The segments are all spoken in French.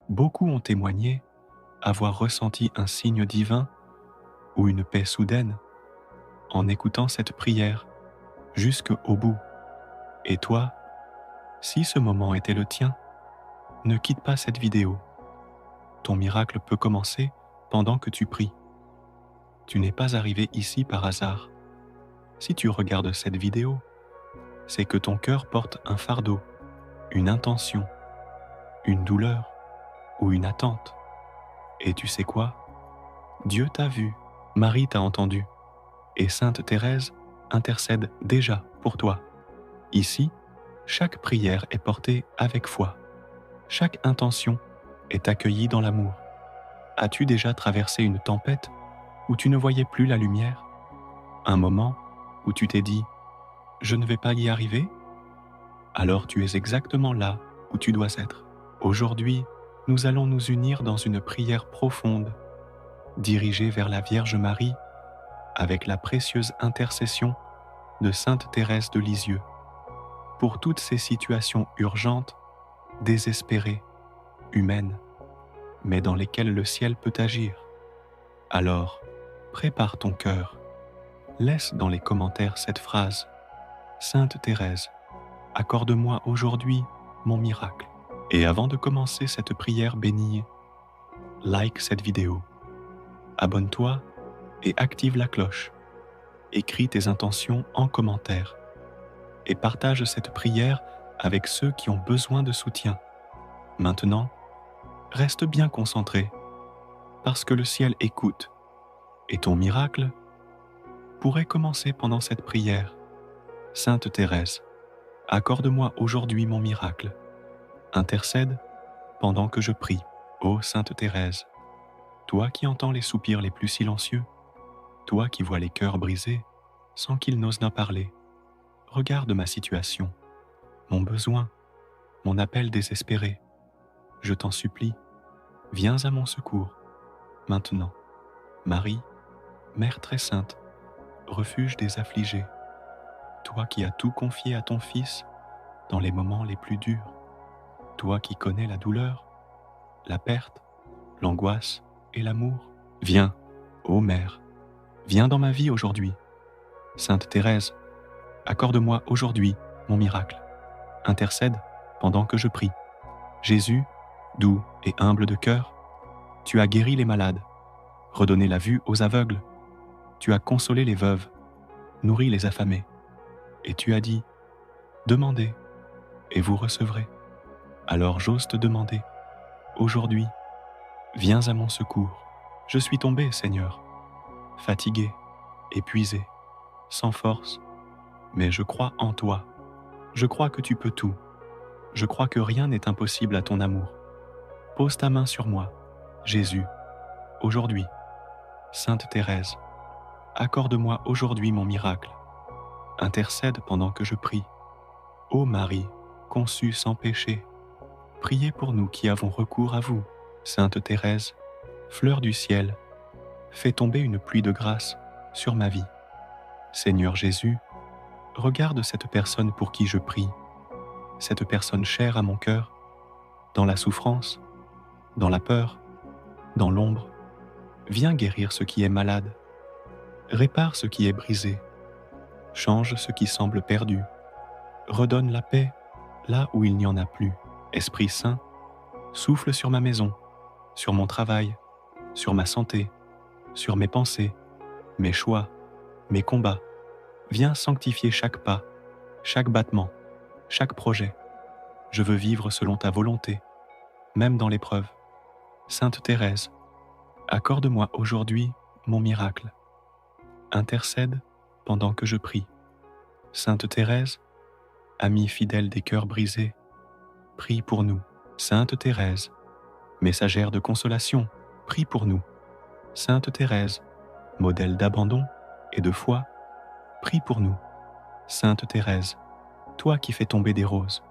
Beaucoup ont témoigné avoir ressenti un signe divin ou une paix soudaine en écoutant cette prière jusqu'au bout. Et toi, si ce moment était le tien, ne quitte pas cette vidéo. Ton miracle peut commencer pendant que tu pries. Tu n'es pas arrivé ici par hasard. Si tu regardes cette vidéo, c'est que ton cœur porte un fardeau, une intention, une douleur ou une attente. Et tu sais quoi? Dieu t'a vu, Marie t'a entendu, et Sainte Thérèse intercède déjà pour toi. Ici, chaque prière est portée avec foi. Chaque intention est accueillie dans l'amour. As-tu déjà traversé une tempête où tu ne voyais plus la lumière? Un moment où tu t'es dit « Je ne vais pas y arriver ?» Alors tu es exactement là où tu dois être. Aujourd'hui, nous allons nous unir dans une prière profonde, dirigée vers la Vierge Marie, avec la précieuse intercession de Sainte Thérèse de Lisieux, pour toutes ces situations urgentes, désespérées, humaines, mais dans lesquelles le ciel peut agir. Alors, prépare ton cœur. Laisse dans les commentaires cette phrase. Sainte Thérèse, accorde-moi aujourd'hui mon miracle. Et avant de commencer cette prière bénie, like cette vidéo, abonne-toi et active la cloche. Écris tes intentions en commentaire et partage cette prière avec ceux qui ont besoin de soutien. Maintenant, reste bien concentré parce que le ciel écoute et ton miracle pourrait commencer pendant cette prière. Sainte Thérèse, accorde-moi aujourd'hui mon miracle. Intercède pendant que je prie. Ô Sainte Thérèse, toi qui entends les soupirs les plus silencieux, toi qui vois les cœurs brisés sans qu'ils n'osent en parler, regarde ma situation, mon besoin, mon appel désespéré. Je t'en supplie, viens à mon secours, maintenant. Marie, Mère très sainte, refuge des affligés, toi qui as tout confié à ton Fils dans les moments les plus durs, toi qui connais la douleur, la perte, l'angoisse et l'amour, viens, ô Mère, viens dans ma vie aujourd'hui. Sainte Thérèse, accorde-moi aujourd'hui mon miracle. Intercède pendant que je prie. Jésus, doux et humble de cœur, tu as guéri les malades, redonné la vue aux aveugles, tu as consolé les veuves, nourri les affamés, et tu as dit, demandez, et vous recevrez. Alors j'ose te demander, aujourd'hui, viens à mon secours. Je suis tombé, Seigneur, fatigué, épuisé, sans force, mais je crois en toi. Je crois que tu peux tout. Je crois que rien n'est impossible à ton amour. Pose ta main sur moi, Jésus, aujourd'hui. Sainte Thérèse, accorde-moi aujourd'hui mon miracle. Intercède pendant que je prie. Ô Marie, conçue sans péché, priez pour nous qui avons recours à vous. Sainte Thérèse, fleur du ciel, fais tomber une pluie de grâce sur ma vie. Seigneur Jésus, regarde cette personne pour qui je prie, cette personne chère à mon cœur, dans la souffrance, dans la peur, dans l'ombre. Viens guérir ce qui est malade, répare ce qui est brisé, change ce qui semble perdu, redonne la paix là où il n'y en a plus. Esprit Saint, souffle sur ma maison, sur mon travail, sur ma santé, sur mes pensées, mes choix, mes combats. Viens sanctifier chaque pas, chaque battement, chaque projet. Je veux vivre selon ta volonté, même dans l'épreuve. Sainte Thérèse, accorde-moi aujourd'hui mon miracle. Intercède pendant que je prie. Sainte Thérèse, amie fidèle des cœurs brisés, prie pour nous. Sainte Thérèse, messagère de consolation, prie pour nous. Sainte Thérèse, modèle d'abandon et de foi, prie pour nous. Sainte Thérèse, toi qui fais tomber des roses,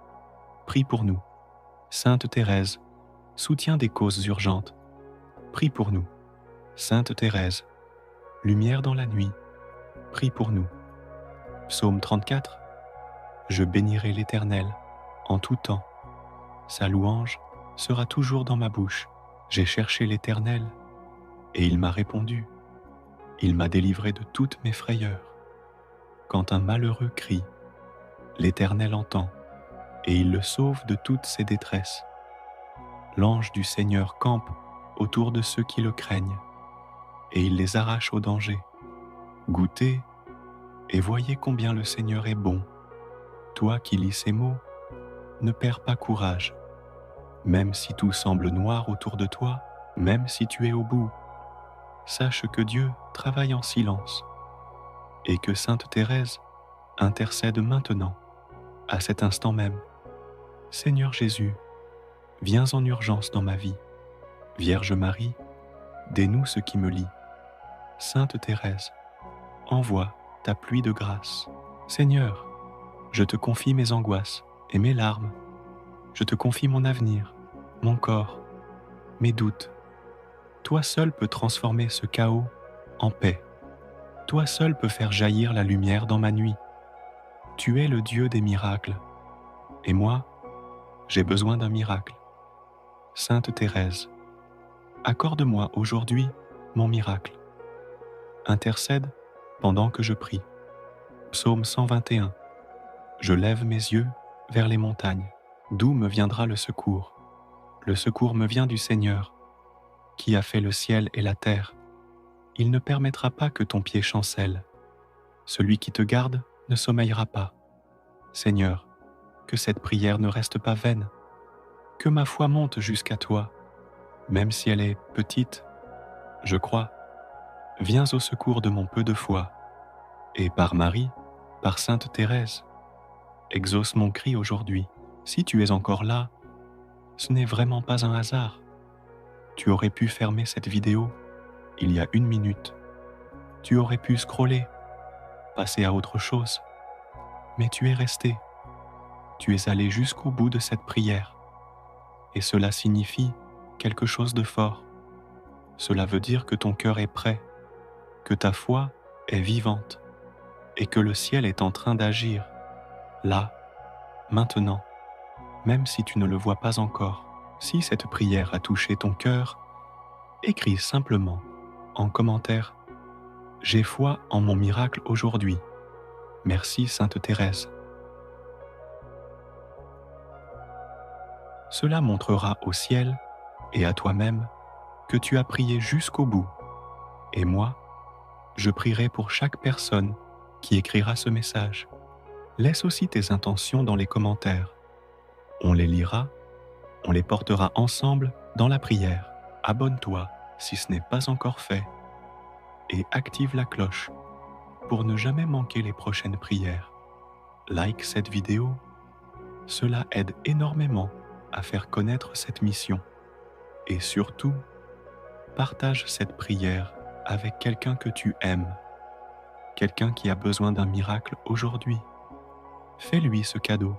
prie pour nous. Sainte Thérèse, soutien des causes urgentes, prie pour nous. Sainte Thérèse, lumière dans la nuit, prie pour nous. Psaume 34. Je bénirai l'Éternel en tout temps. Sa louange sera toujours dans ma bouche. J'ai cherché l'Éternel, et il m'a répondu. Il m'a délivré de toutes mes frayeurs. Quand un malheureux crie, l'Éternel entend, et il le sauve de toutes ses détresses. L'ange du Seigneur campe autour de ceux qui le craignent, et il les arrache au danger. Goûtez et voyez combien le Seigneur est bon. Toi qui lis ces mots, ne perds pas courage. Même si tout semble noir autour de toi, même si tu es au bout, sache que Dieu travaille en silence et que Sainte Thérèse intercède maintenant, à cet instant même. Seigneur Jésus, viens en urgence dans ma vie. Vierge Marie, dénoue ce qui me lie. Sainte Thérèse, envoie ta pluie de grâce. Seigneur, je te confie mes angoisses et mes larmes. Je te confie mon avenir, mon corps, mes doutes. Toi seul peux transformer ce chaos en paix. Toi seul peux faire jaillir la lumière dans ma nuit. Tu es le Dieu des miracles. Et moi, j'ai besoin d'un miracle. Sainte Thérèse, accorde-moi aujourd'hui mon miracle. Intercède pendant que je prie. Psaume 121. Je lève mes yeux vers les montagnes. D'où me viendra le secours? Le secours me vient du Seigneur, qui a fait le ciel et la terre. Il ne permettra pas que ton pied chancelle. Celui qui te garde ne sommeillera pas. Seigneur, que cette prière ne reste pas vaine, que ma foi monte jusqu'à toi, même si elle est petite. Je crois. Viens au secours de mon peu de foi, et par Marie, par Sainte Thérèse, exauce mon cri aujourd'hui. Si tu es encore là, ce n'est vraiment pas un hasard. Tu aurais pu fermer cette vidéo il y a 1 minute. Tu aurais pu scroller, passer à autre chose. Mais tu es resté. Tu es allé jusqu'au bout de cette prière. Et cela signifie quelque chose de fort. Cela veut dire que ton cœur est prêt, que ta foi est vivante et que le ciel est en train d'agir, là, maintenant, même si tu ne le vois pas encore. Si cette prière a touché ton cœur, écris simplement en commentaire « J'ai foi en mon miracle aujourd'hui. Merci Sainte Thérèse ». Cela montrera au ciel et à toi-même que tu as prié jusqu'au bout. Et moi, je prierai pour chaque personne qui écrira ce message. Laisse aussi tes intentions dans les commentaires. On les lira, on les portera ensemble dans la prière. Abonne-toi si ce n'est pas encore fait et active la cloche pour ne jamais manquer les prochaines prières. Like cette vidéo, cela aide énormément à faire connaître cette mission. Et surtout, partage cette prière avec quelqu'un que tu aimes, quelqu'un qui a besoin d'un miracle aujourd'hui. Fais-lui ce cadeau.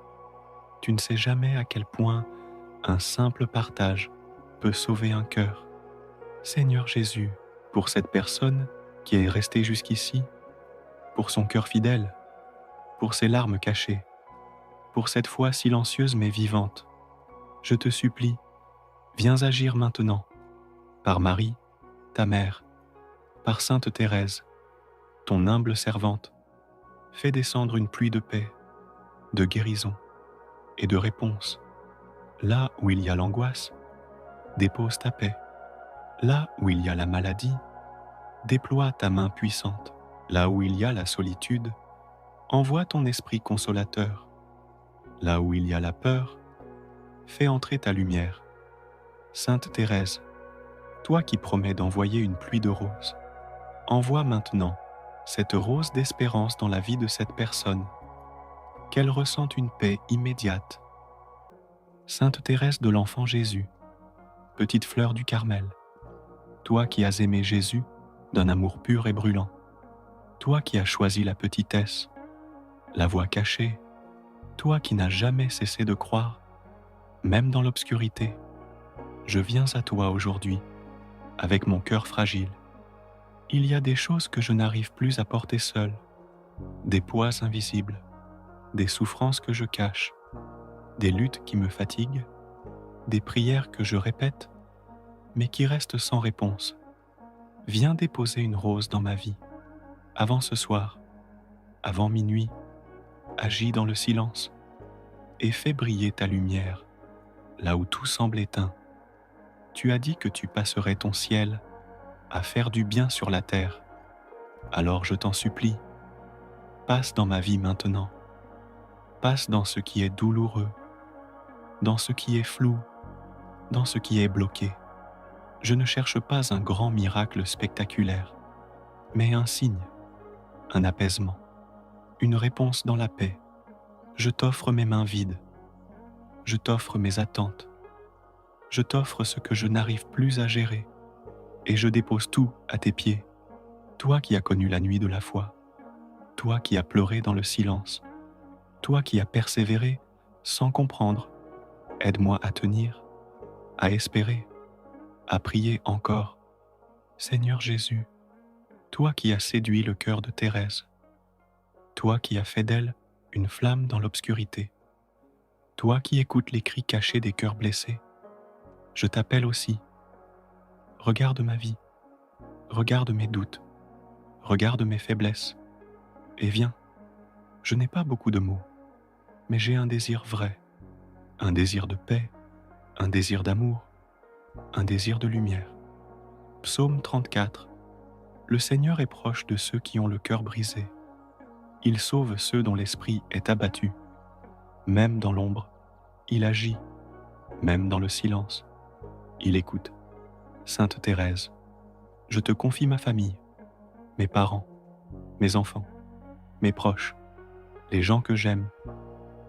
Tu ne sais jamais à quel point un simple partage peut sauver un cœur. Seigneur Jésus, pour cette personne qui est restée jusqu'ici, pour son cœur fidèle, pour ses larmes cachées, pour cette foi silencieuse mais vivante, je te supplie, viens agir maintenant, par Marie, ta mère, par Sainte Thérèse, ton humble servante. Fais descendre une pluie de paix, de guérison et de réponse. Là où il y a l'angoisse, dépose ta paix. Là où il y a la maladie, déploie ta main puissante. Là où il y a la solitude, envoie ton esprit consolateur. Là où il y a la peur, fais entrer ta lumière. Sainte Thérèse, toi qui promets d'envoyer une pluie de roses, envoie maintenant cette rose d'espérance dans la vie de cette personne, qu'elle ressente une paix immédiate. Sainte Thérèse de l'Enfant Jésus, petite fleur du Carmel, toi qui as aimé Jésus d'un amour pur et brûlant, toi qui as choisi la petitesse, la voie cachée, toi qui n'as jamais cessé de croire, même dans l'obscurité, je viens à toi aujourd'hui, avec mon cœur fragile. Il y a des choses que je n'arrive plus à porter seul, des poids invisibles, des souffrances que je cache, des luttes qui me fatiguent, des prières que je répète, mais qui restent sans réponse. Viens déposer une rose dans ma vie, avant ce soir, avant minuit, agis dans le silence, et fais briller ta lumière, là où tout semble éteint. Tu as dit que tu passerais ton ciel à faire du bien sur la terre. Alors je t'en supplie, passe dans ma vie maintenant, passe dans ce qui est douloureux, dans ce qui est flou, dans ce qui est bloqué. Je ne cherche pas un grand miracle spectaculaire, mais un signe, un apaisement, une réponse dans la paix. Je t'offre mes mains vides, je t'offre mes attentes, je t'offre ce que je n'arrive plus à gérer, et je dépose tout à tes pieds, toi qui as connu la nuit de la foi, toi qui as pleuré dans le silence, toi qui as persévéré sans comprendre. Aide-moi à tenir, à espérer, à prier encore. Seigneur Jésus, toi qui as séduit le cœur de Thérèse, toi qui as fait d'elle une flamme dans l'obscurité, toi qui écoutes les cris cachés des cœurs blessés, je t'appelle aussi. Regarde ma vie, regarde mes doutes, regarde mes faiblesses, et viens. Je n'ai pas beaucoup de mots, mais j'ai un désir vrai, un désir de paix, un désir d'amour, un désir de lumière. Psaume 34. Le Seigneur est proche de ceux qui ont le cœur brisé. Il sauve ceux dont l'esprit est abattu. Même dans l'ombre, il agit. Même dans le silence, il écoute. Sainte Thérèse, je te confie ma famille, mes parents, mes enfants, mes proches, les gens que j'aime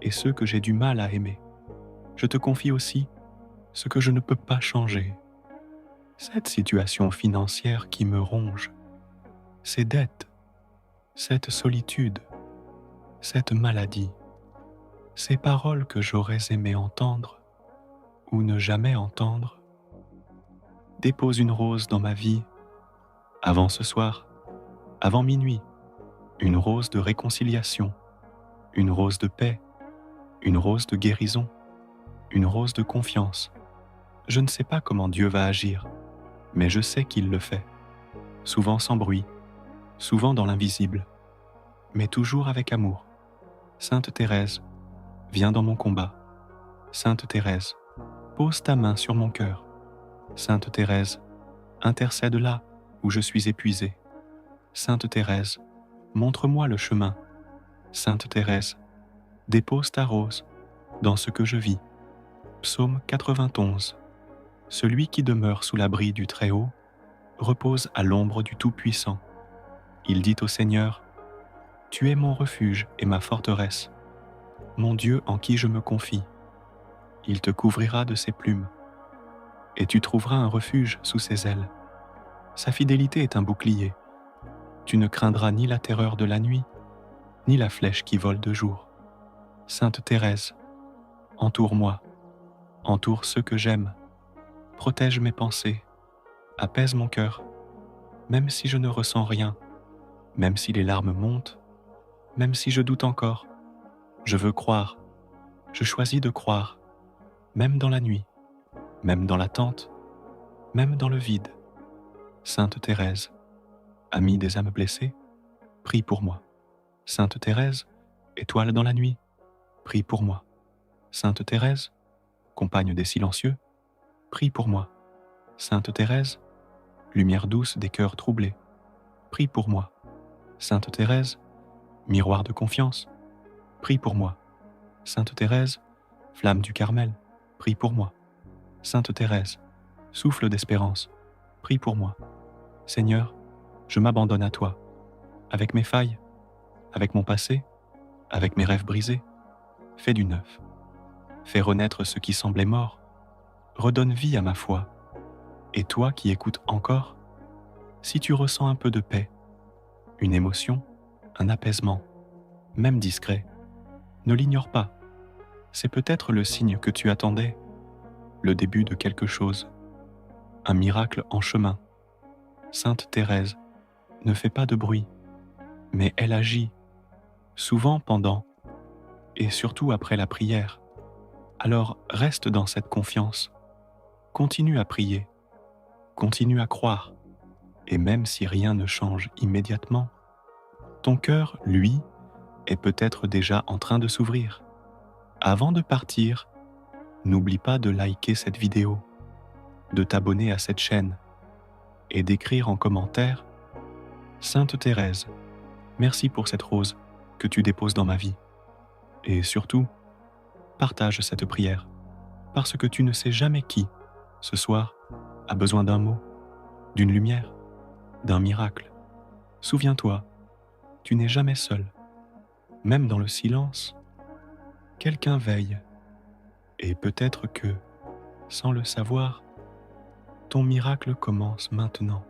et ceux que j'ai du mal à aimer. Je te confie aussi ce que je ne peux pas changer. Cette situation financière qui me ronge, ces dettes, cette solitude, cette maladie, ces paroles que j'aurais aimé entendre ou ne jamais entendre. Dépose une rose dans ma vie, avant ce soir, avant minuit, une rose de réconciliation, une rose de paix, une rose de guérison, une rose de confiance. Je ne sais pas comment Dieu va agir, mais je sais qu'il le fait, souvent sans bruit, souvent dans l'invisible, mais toujours avec amour. Sainte Thérèse, viens dans mon combat. Sainte Thérèse, pose ta main sur mon cœur. Sainte Thérèse, intercède là où je suis épuisé. Sainte Thérèse, montre-moi le chemin. Sainte Thérèse, dépose ta rose dans ce que je vis. Psaume 91. Celui qui demeure sous l'abri du Très-Haut repose à l'ombre du Tout-Puissant. Il dit au Seigneur, « Tu es mon refuge et ma forteresse, mon Dieu en qui je me confie. Il te couvrira de ses plumes, et tu trouveras un refuge sous ses ailes. Sa fidélité est un bouclier. Tu ne craindras ni la terreur de la nuit, ni la flèche qui vole de jour. Sainte Thérèse, entoure-moi, entoure ceux que j'aime, protège mes pensées, apaise mon cœur, même si je ne ressens rien, même si les larmes montent, même si je doute encore. Je veux croire, je choisis de croire, même dans la nuit, même dans l'attente, même dans le vide. Sainte Thérèse, amie des âmes blessées, prie pour moi. Sainte Thérèse, étoile dans la nuit, prie pour moi. Sainte Thérèse, compagne des silencieux, prie pour moi. Sainte Thérèse, lumière douce des cœurs troublés, prie pour moi. Sainte Thérèse, miroir de confiance, prie pour moi. Sainte Thérèse, flamme du Carmel, prie pour moi. Sainte Thérèse, souffle d'espérance, prie pour moi. Seigneur, je m'abandonne à toi, avec mes failles, avec mon passé, avec mes rêves brisés. Fais du neuf. Fais renaître ce qui semblait mort. Redonne vie à ma foi. Et toi qui écoutes encore, si tu ressens un peu de paix, une émotion, un apaisement, même discret, ne l'ignore pas. C'est peut-être le signe que tu attendais, le début de quelque chose, un miracle en chemin. Sainte Thérèse ne fait pas de bruit, mais elle agit, souvent pendant et surtout après la prière. Alors reste dans cette confiance, continue à prier, continue à croire, et même si rien ne change immédiatement, ton cœur, lui, est peut-être déjà en train de s'ouvrir. Avant de partir, n'oublie pas de liker cette vidéo, de t'abonner à cette chaîne et d'écrire en commentaire « Sainte Thérèse, merci pour cette rose que tu déposes dans ma vie. » Et surtout, partage cette prière, parce que tu ne sais jamais qui, ce soir, a besoin d'un mot, d'une lumière, d'un miracle. Souviens-toi, tu n'es jamais seul. Même dans le silence, quelqu'un veille. Et peut-être que, sans le savoir, ton miracle commence maintenant.